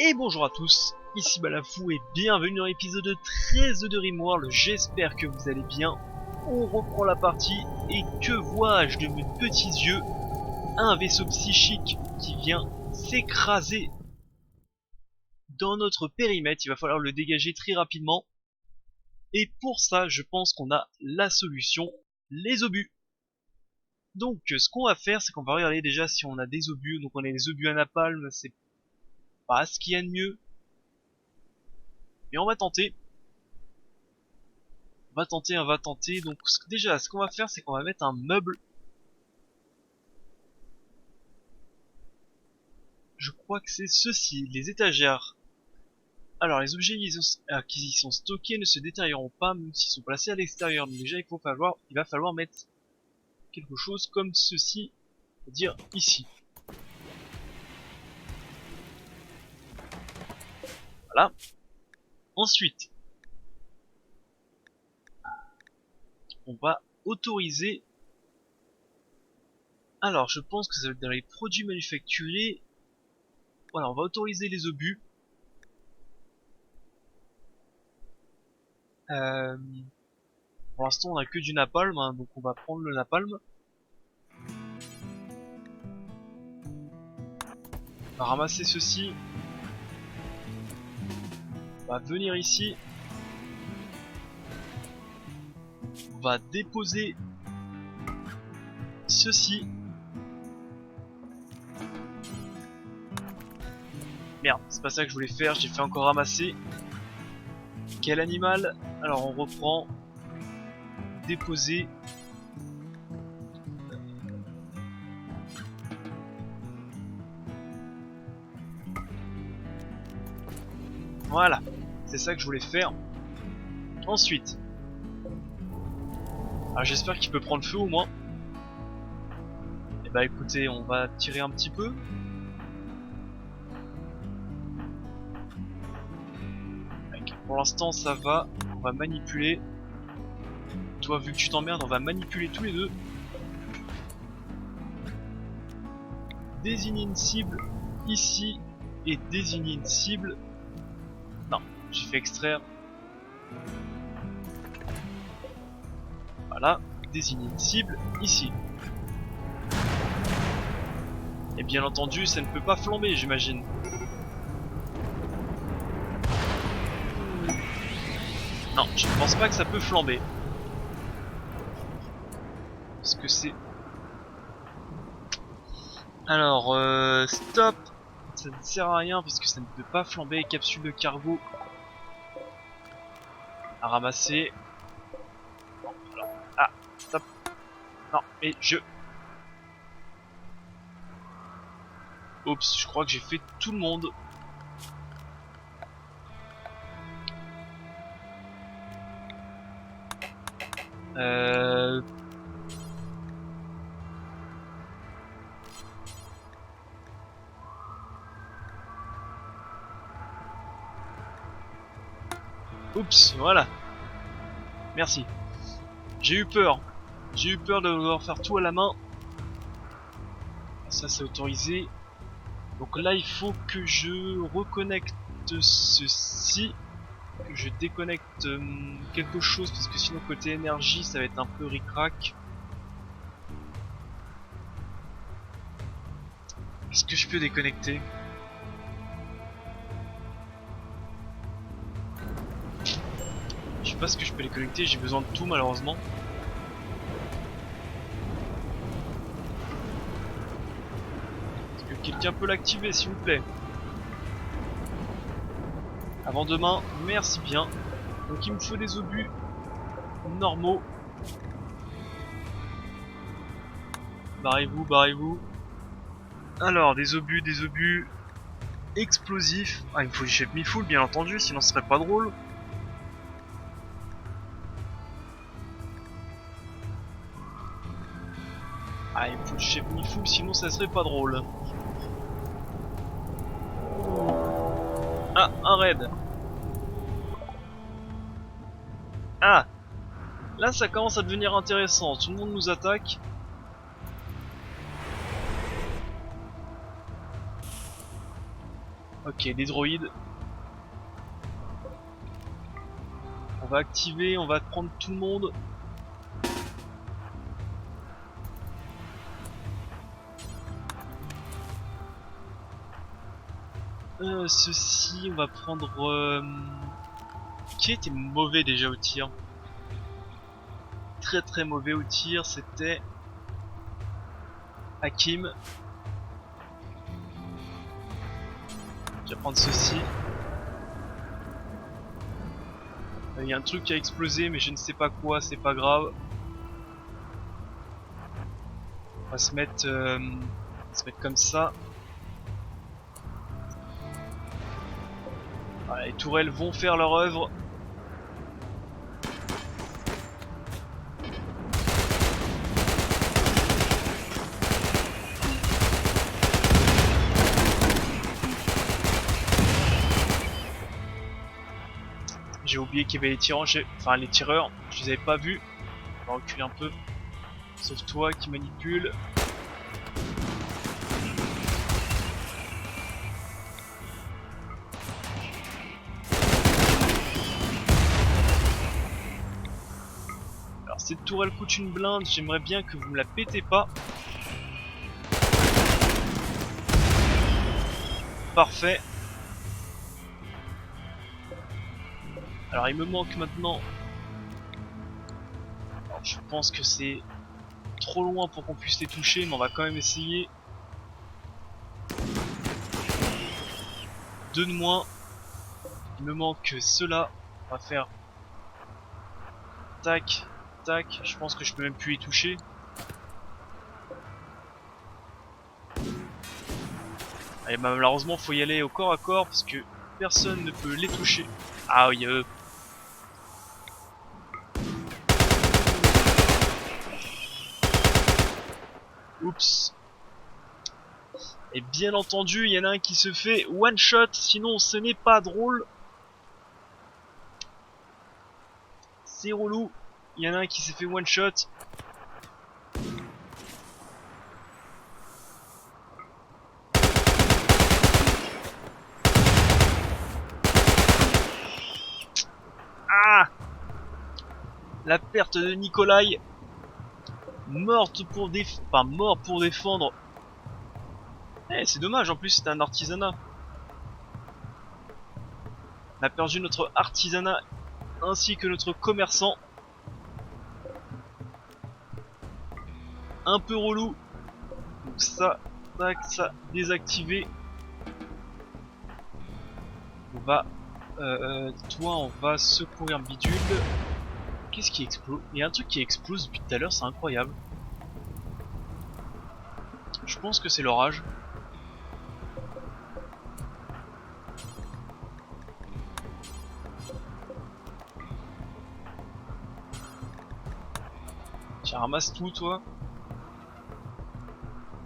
Et bonjour à tous, ici Balafou et bienvenue dans l'épisode 13 de Rimworld, j'espère que vous allez bien. On reprend la partie et que vois-je de mes petits yeux? Un vaisseau psychique qui vient s'écraser dans notre périmètre, il va falloir le dégager très rapidement. Et pour ça, je pense qu'on a la solution, les obus. Donc ce qu'on va faire, c'est qu'on va regarder déjà si on a des obus. Donc on a des obus à napalm, c'est pas ce qu'il y a de mieux. Mais on va tenter. On va tenter. Donc déjà, ce qu'on va faire, c'est qu'on va mettre un meuble. Je crois que c'est ceci, les étagères. Alors, les objets qui y sont stockés ne se détérioreront pas, même s'ils sont placés à l'extérieur. Donc déjà, il va falloir mettre quelque chose comme ceci, c'est-à-dire ici. Voilà. Ensuite, on va autoriser. Alors, je pense que ça va être dans les produits manufacturés. Voilà, on va autoriser les obus. Pour l'instant, on a que du napalm, hein, donc on va prendre le napalm. On va ramasser ceci. On va venir ici. On va déposer ceci. Merde, c'est pas ça que je voulais faire, j'ai fait encore ramasser. Quel animal? Alors on reprend. Déposer. Voilà, c'est ça que je voulais faire. Ensuite. Alors j'espère qu'il peut prendre feu au moins. Et bah écoutez, on va tirer un petit peu. Pour l'instant ça va, on va manipuler. Toi vu que tu t'emmerdes, on va manipuler tous les deux. Désigner une cible ici et désigner une cible. Non, j'ai fait extraire. Voilà, désigner une cible ici. Et bien entendu, ça ne peut pas flamber, j'imagine. Non, je ne pense pas que ça peut flamber. Parce que c'est... Alors, stop. Ça ne sert à rien parce que ça ne peut pas flamber. Capsule de cargo à ramasser. Non, alors... Ah, stop. Non, mais je... Oups, je crois que j'ai fait tout le monde. Oups, voilà. Merci. J'ai eu peur. J'ai eu peur de devoir faire tout à la main. Ça c'est autorisé. Donc là il faut que je reconnecte ceci. Que je déconnecte quelque chose parce que sinon côté énergie ça va être un peu ric-rac. Est-ce que je peux déconnecter? Je sais pas ce que je peux déconnecter, j'ai besoin de tout malheureusement. Est-ce que quelqu'un peut l'activer s'il vous plaît? Avant demain, merci bien. Donc il me faut des obus normaux. Barrez-vous, barrez-vous. Alors, des obus explosifs. Ah, il me faut du chef mi-full bien entendu, sinon ce serait pas drôle. Ah, il me faut du chef mi-full, sinon ça serait pas drôle. Ah, un raid. Ah, là ça commence à devenir intéressant. Tout le monde nous attaque. Ok, Ok, des droïdes. On va activer, on va prendre tout le monde. Ceci, on va prendre... Qui était mauvais déjà au tir? Très très mauvais au tir, c'était... Hakim. Je vais prendre ceci. Il y a un truc qui a explosé mais je ne sais pas quoi, c'est pas grave. On va se mettre comme ça. Voilà, les tourelles vont faire leur œuvre. J'ai oublié qu'il y avait les tireurs, enfin les tireurs, je les avais pas vus. On va reculer un peu. Sauf toi qui manipule. Alors cette tourelle coûte une blinde, j'aimerais bien que vous me la pétez pas. Parfait. Alors il me manque maintenant... Alors, je pense que c'est trop loin pour qu'on puisse les toucher, mais on va quand même essayer. Deux de moins. Il me manque ceux-là. On va faire... Tac, tac. Je pense que je peux même plus les toucher. Allez, bah, malheureusement faut y aller au corps à corps parce que personne ne peut les toucher. Ah oui, Oups. Et bien entendu, il y en a un qui se fait one shot, sinon ce n'est pas drôle. C'est relou. Il y en a un qui s'est fait one shot. Ah! La perte de Nikolai. Morte pour enfin, mort pour défendre. Eh, c'est dommage, en plus c'était un artisanat. On a perdu notre artisanat ainsi que notre commerçant. Un peu relou. Donc ça, tac, ça, désactivé. On va... toi, on va secourir bidule. Qu'est-ce qui explose? Il y a un truc qui explose depuis tout à l'heure, c'est incroyable. Je pense que c'est l'orage. Tiens, ramasse tout, toi.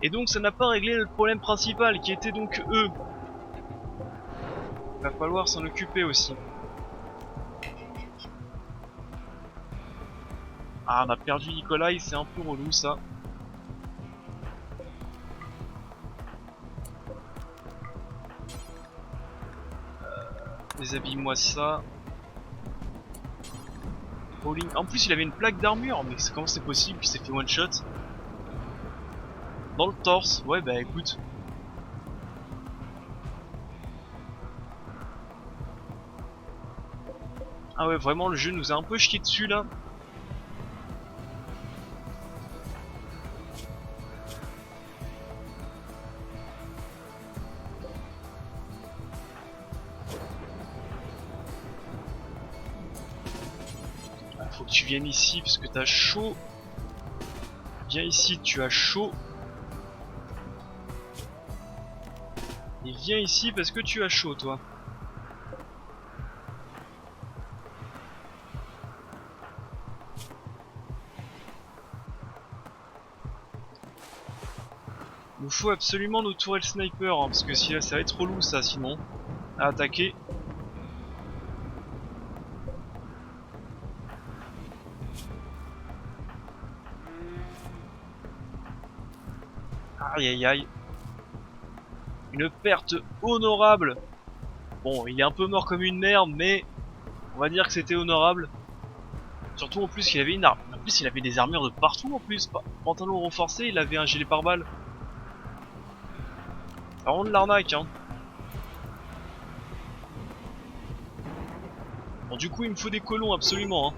Et donc, ça n'a pas réglé le problème principal, qui était donc eux. Il va falloir s'en occuper aussi. Ah, on a perdu Nikolai, c'est un peu relou, ça. Déshabille-moi ça. Pauline. En plus, il avait une plaque d'armure, mais comment c'est possible qu'il s'est fait one shot? Dans le torse. Ouais, bah écoute. Ah ouais, vraiment, le jeu nous a un peu chié dessus là. Faut que tu viennes ici parce que t'as chaud. Viens ici, tu as chaud. Et viens ici parce que tu as chaud, toi. Il nous faut absolument nos tourelles sniper, hein, parce que si là, ça va être relou ça sinon. À attaquer. Aïe aïe aïe. Une perte honorable Bon, il est un peu mort comme une merde, mais on va dire que c'était honorable. Surtout en plus qu'il avait une arme. En plus il avait des armures de partout en plus. Pantalon renforcé, il avait un gilet pare-balles. Ça rend de l'arnaque hein. Bon du coup il me faut des colons absolument hein.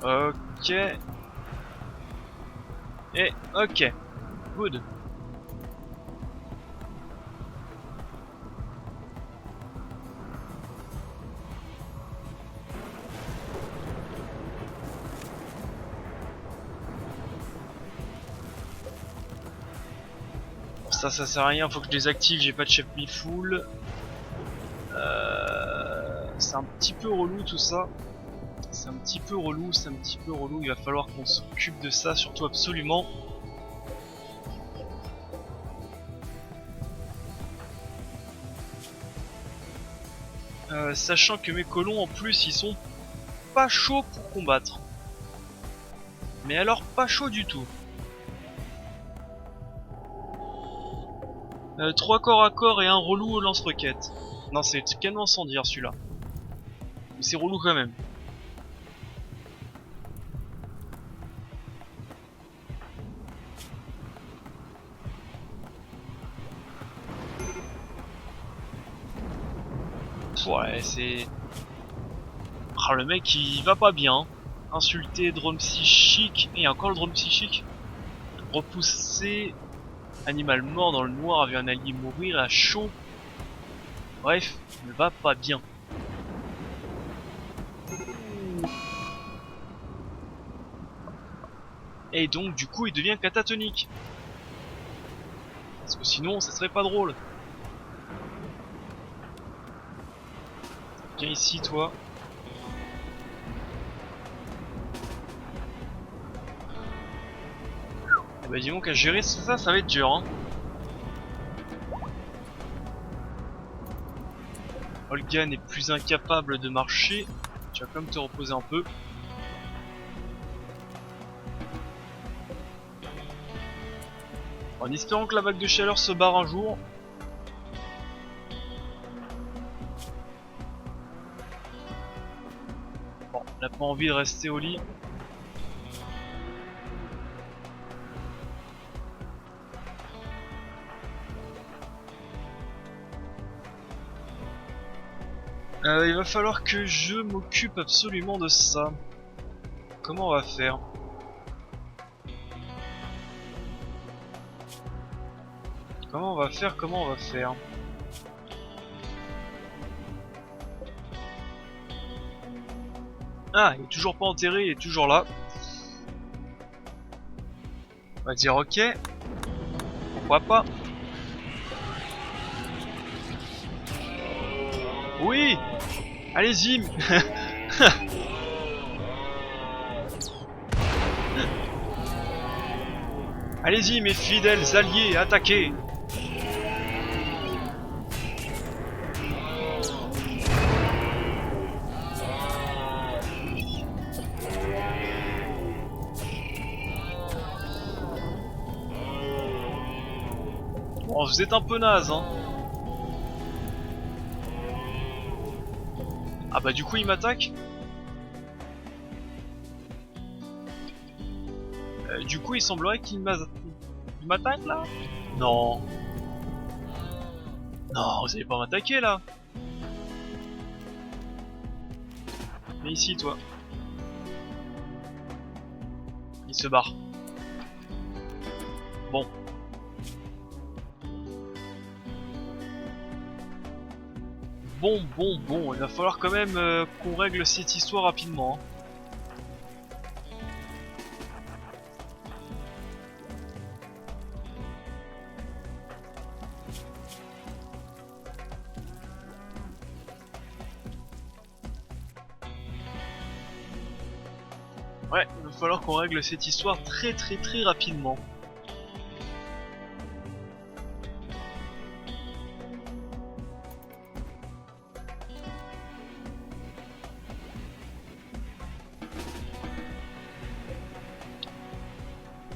Ok. Et ok. Good. Bon, ça sert à rien, faut que je désactive, j'ai pas de chef mi-full. C'est un petit peu relou tout ça. C'est un petit peu relou, il va falloir qu'on s'occupe de ça, surtout absolument. Sachant que mes colons en plus ils sont pas chauds pour combattre. Mais alors pas chaud du tout. 3 corps à corps et un relou au lance-roquette. Non c'est tellement sans dire celui-là. Mais c'est relou quand même. Ouais c'est... Ah le mec il va pas bien. Insulter, drone psychique. Et encore le drone psychique. Repousser. Animal mort dans le noir a vu un allié mourir à chaud. Bref, il ne va pas bien. Et donc du coup il devient catatonique. Parce que sinon ça serait pas drôle. Viens ici toi. Et bah dis donc à gérer ça, ça va être dur hein. Olga n'est plus incapable de marcher. Tu vas quand même te reposer un peu. En espérant que la vague de chaleur se barre un jour. Bon, on n'a pas envie de rester au lit. Il va falloir que je m'occupe absolument de ça. Comment on va faire? Comment on va faire? Ah, il est toujours pas enterré, il est toujours là. On va dire ok. Pourquoi pas? Oui! Allez-y! Allez-y mes fidèles alliés, attaquez! Bon, vous êtes un peu naze hein. Ah bah du coup il m'attaque. Du coup il semblerait qu'il m'attaque là. Non. Non, vous allez pas m'attaquer là. Viens ici toi. Il se barre. Bon. Bon, il va falloir quand même qu'on règle cette histoire rapidement. Ouais, il va falloir qu'on règle cette histoire très rapidement.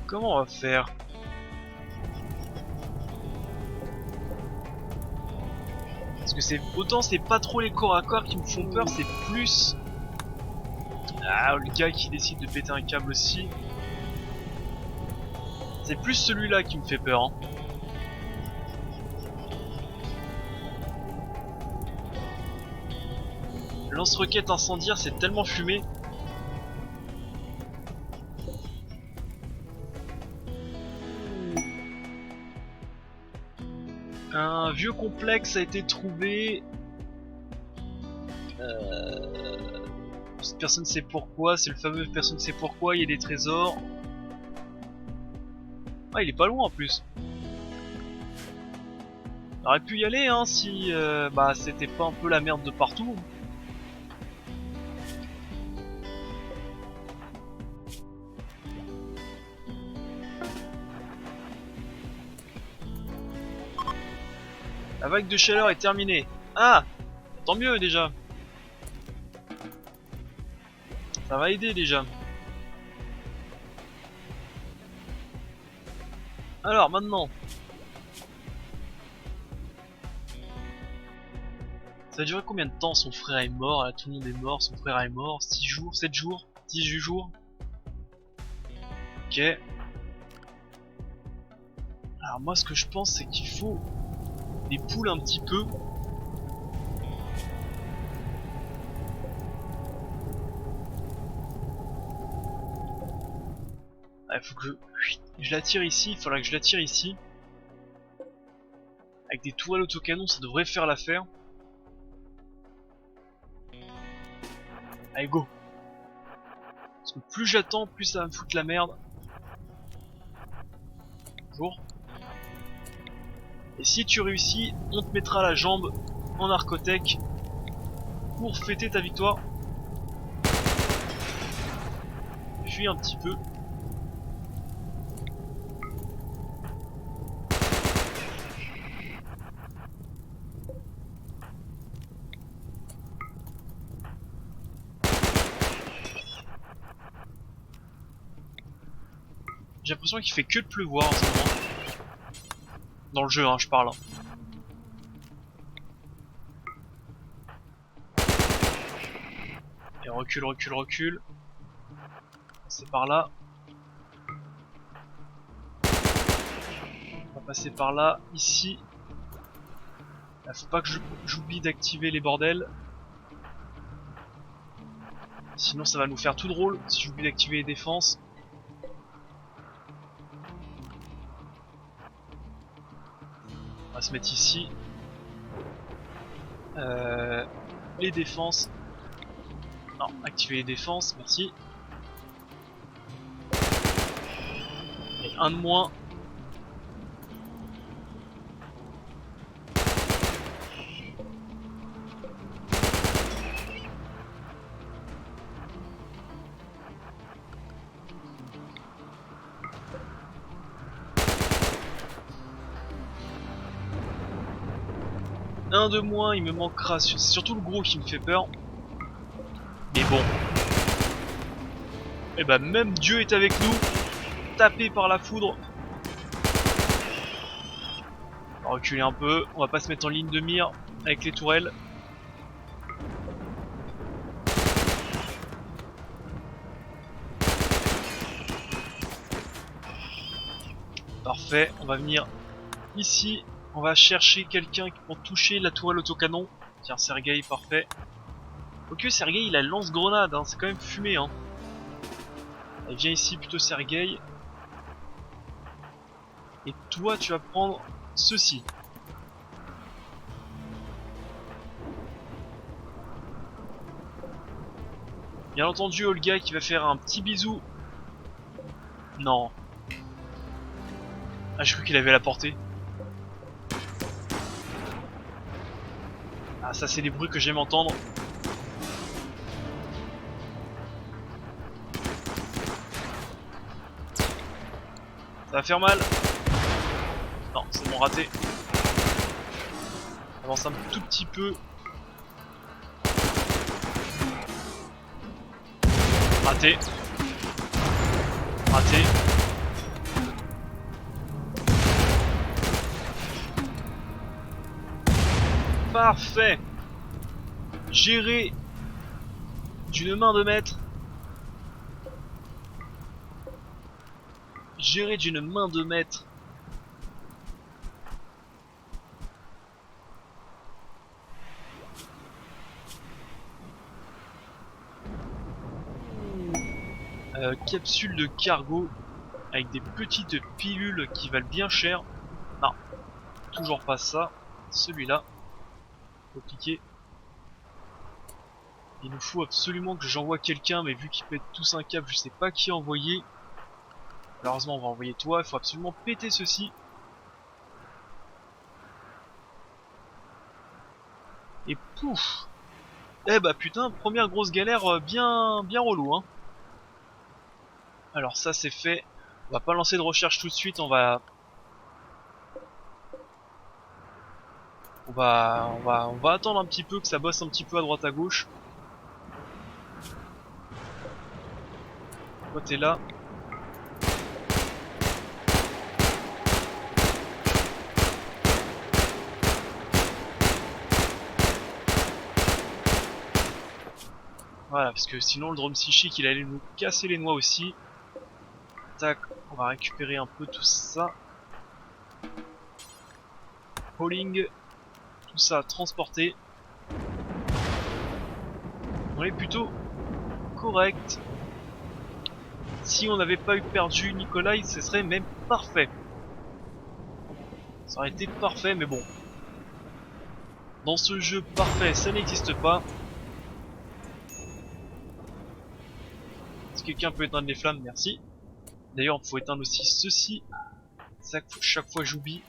Comment on va faire? Parce que c'est autant c'est pas trop les corps à corps qui me font peur, c'est plus le gars qui décide de péter un câble aussi. C'est plus celui-là qui me fait peur. Hein. Lance-roquette incendiaire, c'est tellement fumé. Un vieux complexe a été trouvé. Personne ne sait pourquoi, c'est le fameux personne ne sait pourquoi, il y a des trésors. Ah, il est pas loin en plus. On aurait pu y aller hein si c'était pas un peu la merde de partout. La vague de chaleur est terminée. Ah, tant mieux déjà. Ça va aider déjà. Alors maintenant. Ça a duré combien de temps? Son frère est mort, là, tout le monde est mort, son frère est mort. 6 jours, 7 jours, 18 jours. Ok. Alors moi ce que je pense c'est qu'il faut des poules un petit peu. Il faut que je la tire ici, il faudra que je la tire ici. Avec des tourelles autocanon ça devrait faire l'affaire. Allez go. Parce que plus j'attends, plus ça va me foutre la merde. Bonjour. Et si tu réussis, on te mettra la jambe en narcothèque pour fêter ta victoire. Fuis un petit peu. J'ai l'impression qu'il fait que de pleuvoir en ce moment. Dans le jeu, hein, je parle. Et recule, recule, recule. C'est par là. On va passer par là, ici. Là, faut pas que j'oublie d'activer les bordels. Sinon ça va nous faire tout drôle si j'oublie d'activer les défenses. On va se mettre ici. Les défenses. Non, activer les défenses, merci. Et un de moins. Un de moins, il me manquera. C'est surtout le gros qui me fait peur. Mais bon. Et bah même Dieu est avec nous. Tapé par la foudre. On va reculer un peu. On va pas se mettre en ligne de mire avec les tourelles. Parfait. On va venir ici. On va chercher quelqu'un pour toucher la tourelle autocanon. Tiens, Sergueï, parfait. Ok, Sergueï, il a le lance-grenade, hein. C'est quand même fumé. Hein. Allez, viens ici plutôt, Sergueï. Et toi, tu vas prendre ceci. Bien entendu, Olga qui va faire un petit bisou. Non. Ah, j'ai cru qu'il avait la portée. Ah, ça c'est des bruits que j'aime entendre. va faire mal. Non, c'est bon, raté. Avance un tout petit peu. Raté. Raté. Parfait. Géré d'une main de maître. Géré d'une main de maître. Capsule de cargo avec des petites pilules qui valent bien cher. Non, toujours pas ça. Celui-là. Faut cliquer. Il nous faut absolument que j'envoie quelqu'un, mais vu qu'ils pètent tous un câble, je sais pas qui envoyer. Malheureusement, on va envoyer toi. Il faut absolument péter ceci. Et pouf. Eh bah putain, première grosse galère bien relou, hein. Alors ça c'est fait. On va pas lancer de recherche tout de suite, on va attendre un petit peu que ça bosse un petit peu à droite à gauche. Toi t'es là. Voilà, parce que sinon le drone psychique il allait nous casser les noix aussi. Tac, on va récupérer un peu tout ça. Hauling, tout ça transporté. On est plutôt correct. Si on n'avait pas eu perdu Nikolai, ce serait même parfait. Ça aurait été parfait, mais bon. Dans ce jeu parfait, ça n'existe pas. Si quelqu'un peut éteindre les flammes, merci. D'ailleurs, il faut éteindre aussi ceci. C'est ça que chaque fois j'oublie.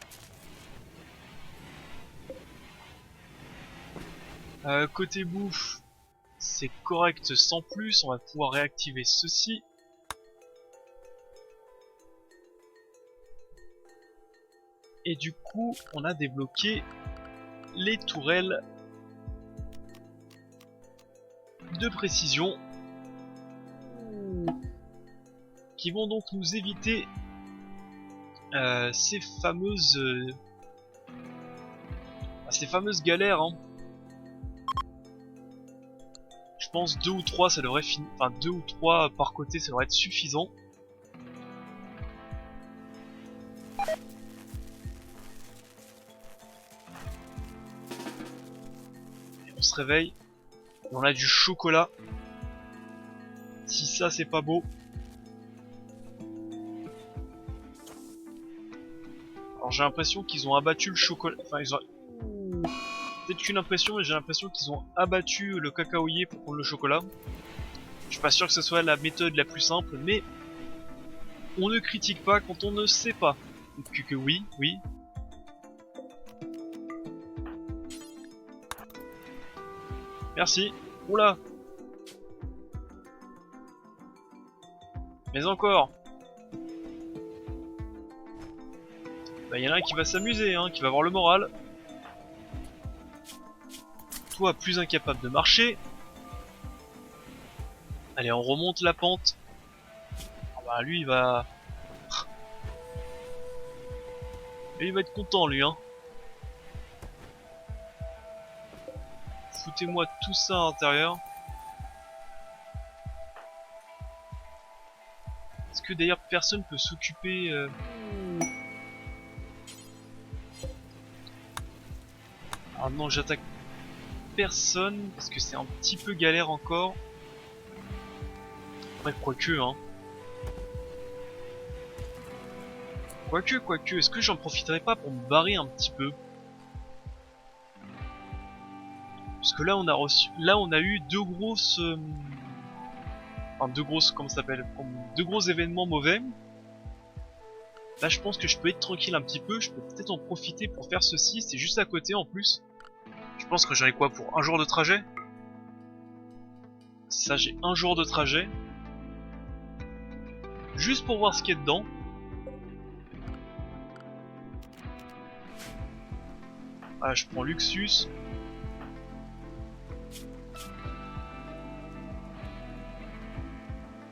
Côté bouffe, c'est correct sans plus. On va pouvoir réactiver ceci. Et du coup, on a débloqué les tourelles de précision qui vont donc nous éviter ces fameuses galères, hein. Je pense 2 ou 3 ça devrait finir, enfin 2 ou 3 par côté ça devrait être suffisant. Et on se réveille et on a du chocolat. Si ça c'est pas beau. Alors j'ai l'impression qu'ils ont abattu le chocolat, enfin ils ont peut-être qu'une impression, mais j'ai l'impression qu'ils ont abattu le cacaoyer pour prendre le chocolat. Je suis pas sûr que ce soit la méthode la plus simple, mais on ne critique pas quand on ne sait pas. Donc que oui. Merci. Oula. Mais encore. Bah y en a un qui va s'amuser, hein, qui va avoir le moral. Toi plus incapable de marcher. Allez, on remonte la pente. Ah bah lui il va... Et il va être content lui, hein. Foutez-moi tout ça à l'intérieur. Est-ce que d'ailleurs personne peut s'occuper Ah non, j'attaque personne parce que c'est un petit peu galère encore. Ouais, quoique, hein. Quoique, est-ce que j'en profiterai pas pour me barrer un petit peu? Parce que là on a reçu, on a eu deux grosses, enfin comment ça s'appelle, deux gros événements mauvais. Là je pense que je peux être tranquille un petit peu, je peux peut-être en profiter pour faire ceci, c'est juste à côté en plus. Je pense que j'en ai quoi pour un jour de trajet? Ça j'ai un jour de trajet. Juste pour voir ce qu'il y a dedans. Ah, je prends Luxus.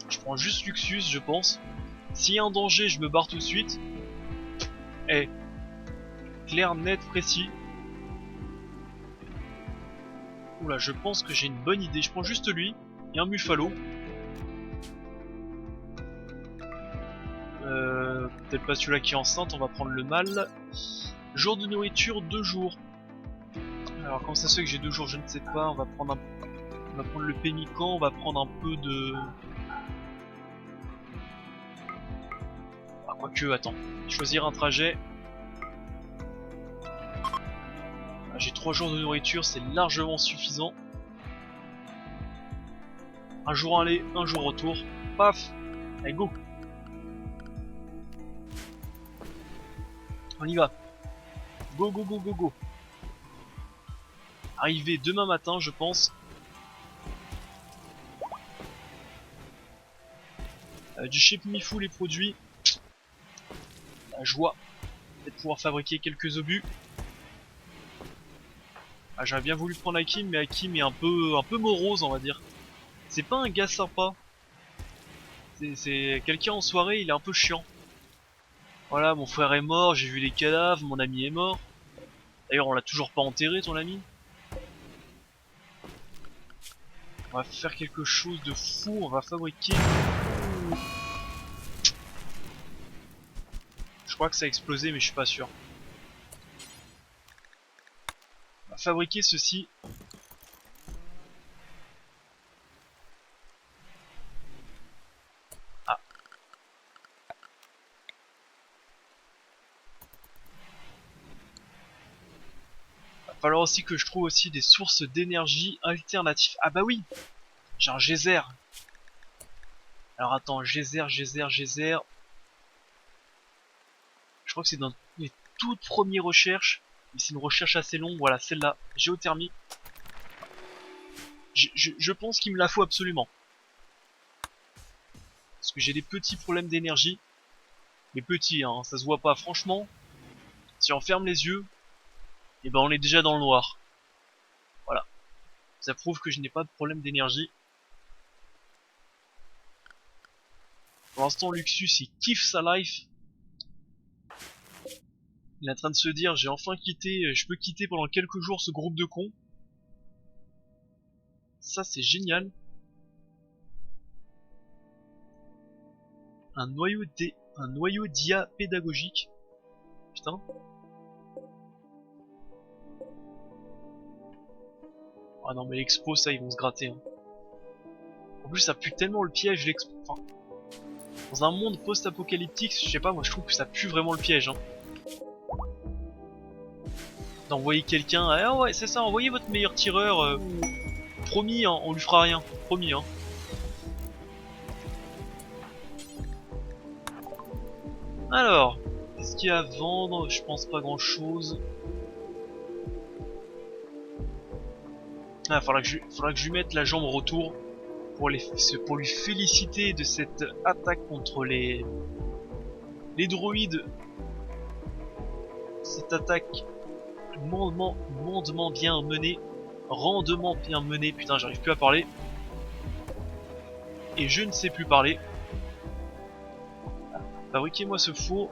Je prends juste Luxus, je pense. S'il y a un danger, je me barre tout de suite. Eh, clair, net, précis. Oula, je pense que j'ai une bonne idée. Je prends juste lui et un Muffalo. Peut-être pas celui-là qui est enceinte, on va prendre le mâle. Jour de nourriture, 2 jours. Alors comment ça se fait que j'ai 2 jours, je ne sais pas. On va prendre le pémican, on va prendre un peu de... Ah, quoique, attends. Choisir un trajet. Ah, j'ai 3 jours de nourriture, c'est largement suffisant. Un jour aller, un jour retour. Paf. Allez, go. On y va. Go, go, go, go, go. Arrivé demain matin, je pense. Du chez Pumifou les produits. La joie de pouvoir fabriquer quelques obus. Ah, j'aurais bien voulu prendre Hakim, mais Hakim est un peu morose, on va dire. C'est pas un gars sympa. C'est quelqu'un en soirée, il est un peu chiant. Voilà, mon frère est mort, j'ai vu les cadavres, mon ami est mort. D'ailleurs, on l'a toujours pas enterré, ton ami. On va faire quelque chose de fou, on va fabriquer... Je crois que ça a explosé, mais je suis pas sûr. On va fabriquer ceci. Ah. Va falloir aussi que je trouve aussi des sources d'énergie alternatives. Ah bah oui, j'ai un geyser. Alors attends, geyser. Je crois que c'est dans les toutes premières recherches. Mais c'est une recherche assez longue, voilà, celle-là. Géothermie. Je pense qu'il me la faut absolument. Parce que j'ai des petits problèmes d'énergie. Mais petits, hein, ça se voit pas. Franchement, si on ferme les yeux, et ben on est déjà dans le noir. Voilà. Ça prouve que je n'ai pas de problème d'énergie. Pour l'instant, Luxus, il kiffe sa life. Il est en train de se dire, j'ai enfin quitté, je peux quitter pendant quelques jours ce groupe de cons. Ça, c'est génial. Un noyau d'IA pédagogique. Putain. Ah non, mais l'expo, ça, ils vont se gratter. Hein. En plus, ça pue tellement le piège, l'expo. Enfin, dans un monde post-apocalyptique, je sais pas, moi je trouve que ça pue vraiment le piège. Hein. D'envoyer quelqu'un, ah ouais, c'est ça, envoyez votre meilleur tireur. Promis, hein, on lui fera rien. Promis, hein. Alors, qu'est-ce qu'il y a à vendre? Je pense pas grand chose. Ah, faudra que je lui mette la jambe au retour pour lui féliciter de cette attaque contre les droïdes. Cette attaque mondement bien menée, rendement bien menée. Putain, j'arrive plus à parler. Et je ne sais plus parler. Fabriquez-moi ce four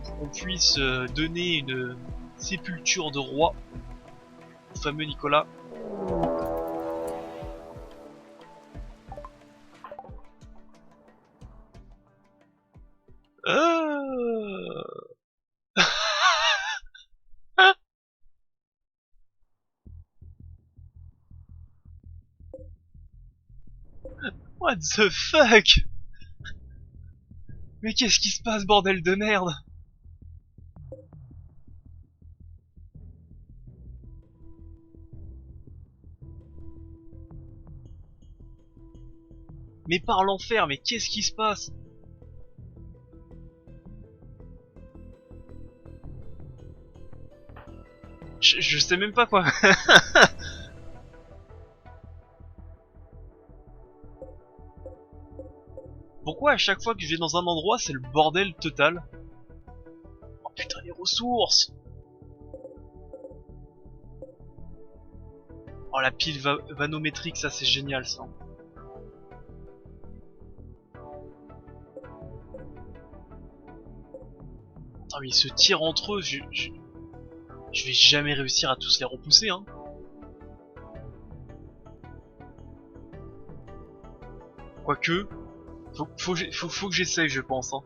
pour qu'on puisse donner une sépulture de roi au fameux Nicolas. What the fuck? Mais qu'est-ce qui se passe, bordel de merde? Mais par l'enfer, mais qu'est-ce qui se passe? Je sais même pas quoi. Pourquoi à chaque fois que je vais dans un endroit, c'est le bordel total? Oh putain, les ressources! Oh, la pile vanométrique, ça c'est génial ça. Attends, mais ils se tirent entre eux, je vais jamais réussir à tous les repousser, hein. Quoique, faut que j'essaye, je pense, hein.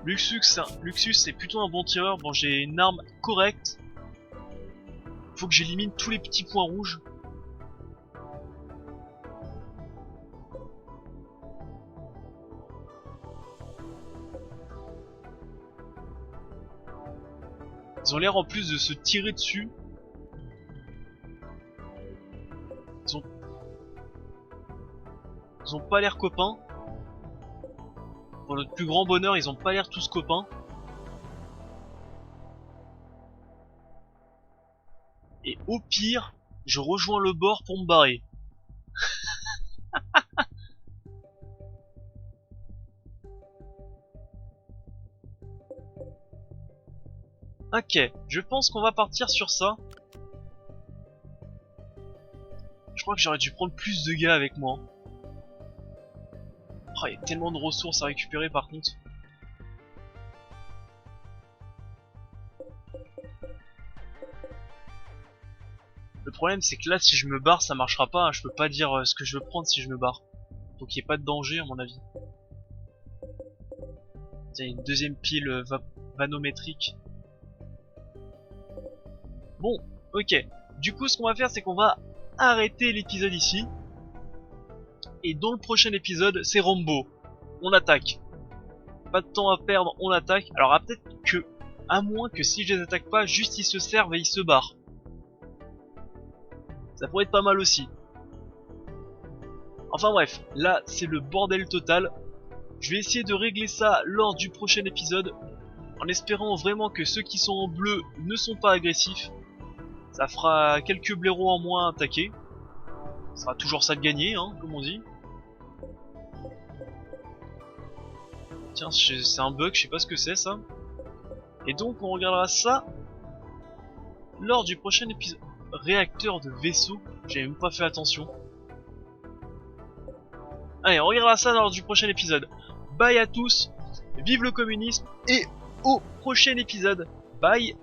Luxus c'est plutôt un bon tireur. Bon, j'ai une arme correcte. Faut que j'élimine tous les petits points rouges. Ils ont l'air en plus de se tirer dessus. Ils ont pas l'air copains. Pour notre plus grand bonheur, ils ont pas l'air tous copains. Et au pire, je rejoins le bord pour me barrer. Ok, je pense qu'on va partir sur ça. Je crois que j'aurais dû prendre plus de gars avec moi. Oh, il y a tellement de ressources à récupérer par contre. Le problème c'est que là si je me barre ça marchera pas, hein. Je peux pas dire ce que je veux prendre si je me barre. Donc il n'y a pas de danger à mon avis. Il y a une deuxième pile vanométrique. Bon, ok. Du coup ce qu'on va faire c'est qu'on va arrêter l'épisode ici. Et dans le prochain épisode c'est Rambo. On attaque. Pas de temps à perdre, on attaque. Alors peut-être que, à moins que si je les attaque pas, juste ils se servent et ils se barrent. Ça pourrait être pas mal aussi. Enfin bref, là c'est le bordel total. Je vais essayer de régler ça lors du prochain épisode, en espérant vraiment que ceux qui sont en bleu ne sont pas agressifs. Ça fera quelques blaireaux en moins à attaquer. Ça sera toujours ça de gagner, hein, comme on dit. Tiens, c'est un bug, je sais pas ce que c'est ça. Et donc on regardera ça lors du prochain épisode. Réacteur de vaisseau, j'avais même pas fait attention. Allez, on regardera ça lors du prochain épisode. Bye à tous, vive le communisme et au prochain épisode. Bye.